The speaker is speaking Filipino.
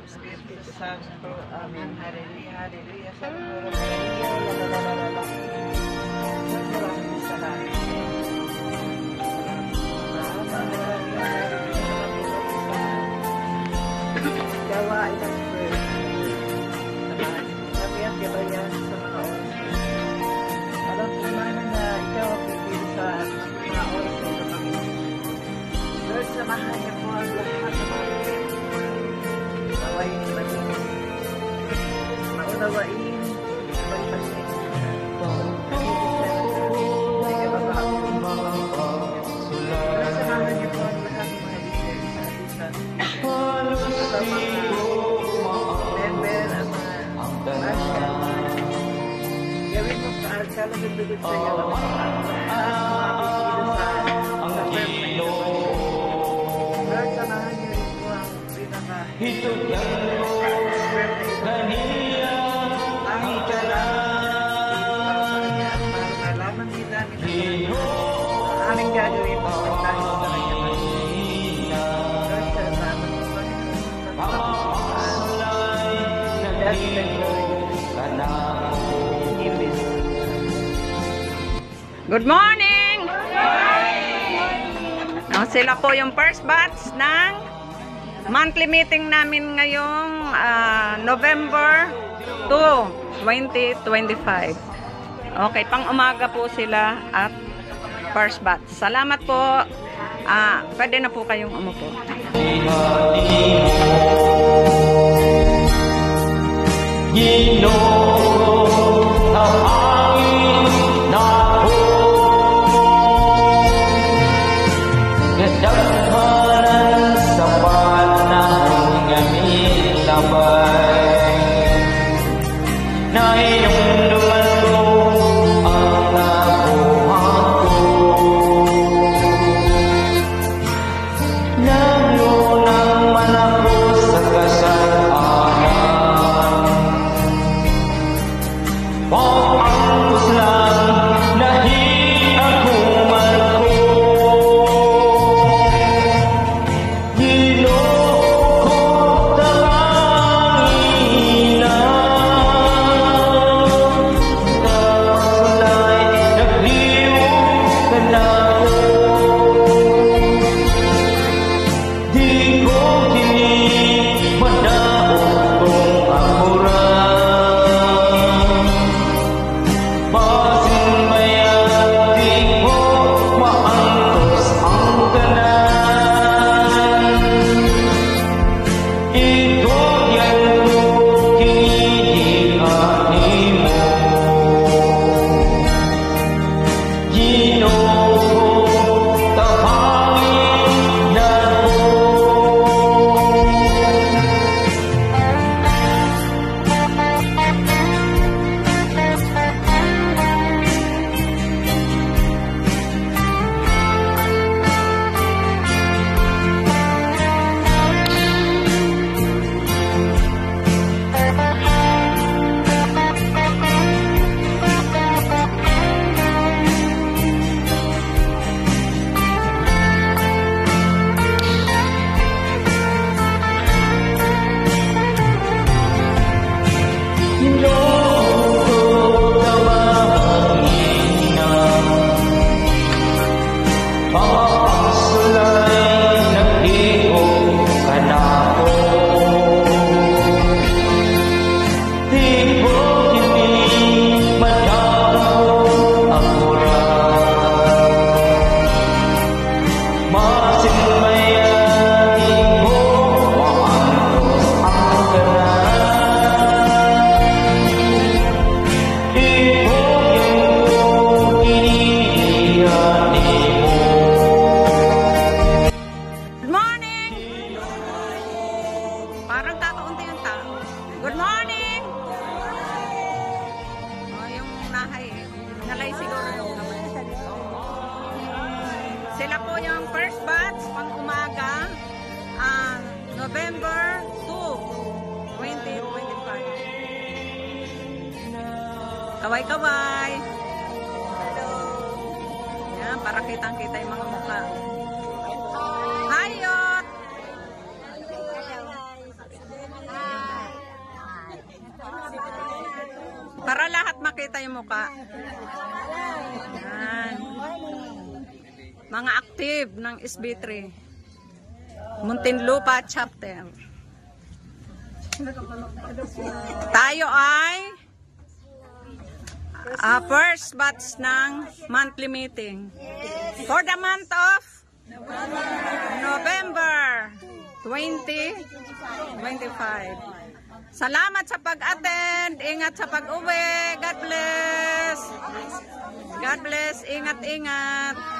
Espiritu Santo. Amen. Hallelujah, hallelujah. Sabi mo rin, hallelujah. Maraming salamat. Gawain ng prayer. Sabi ang gabayan sa mga oras. Alam ko naman na ikaw ang pipili sa mga oras na ito, Panginoon. Lord, samahan niyo po ang lahat ng mga gawain malinis. Maunawain, magpasin. Samahan niyo po ang lahat ng mga leaders sa alisan. At ang mga member, ang mga marshal. Gawin mo sa kalagad-lugod sa iyo ang mga bisilo sa Lord, samahan niyo rin po ang ang ikala para malaman din namin ang aming gagawin po sa tayo sa kanya. Lord, salamat po Good morning! Sila po yung first batch ng monthly meeting namin ngayong November 2, 2025. Okay, pang umaga po sila at first batch. Salamat po. Pwede na po kayong umupo. Sila po yung first batch pang umaga, November 2, 2025. Kaway-kaway. Hello. Yan, para kitang-kita yung mga mukha. Hayot! Yan. Mga active ng SB3. Muntinlupa chapter. Tayo ay first batch ng monthly meeting. For the month of November 2025. Salamat sa pag-attend. Ingat sa pag-uwi. God bless. God bless. Ingat-ingat.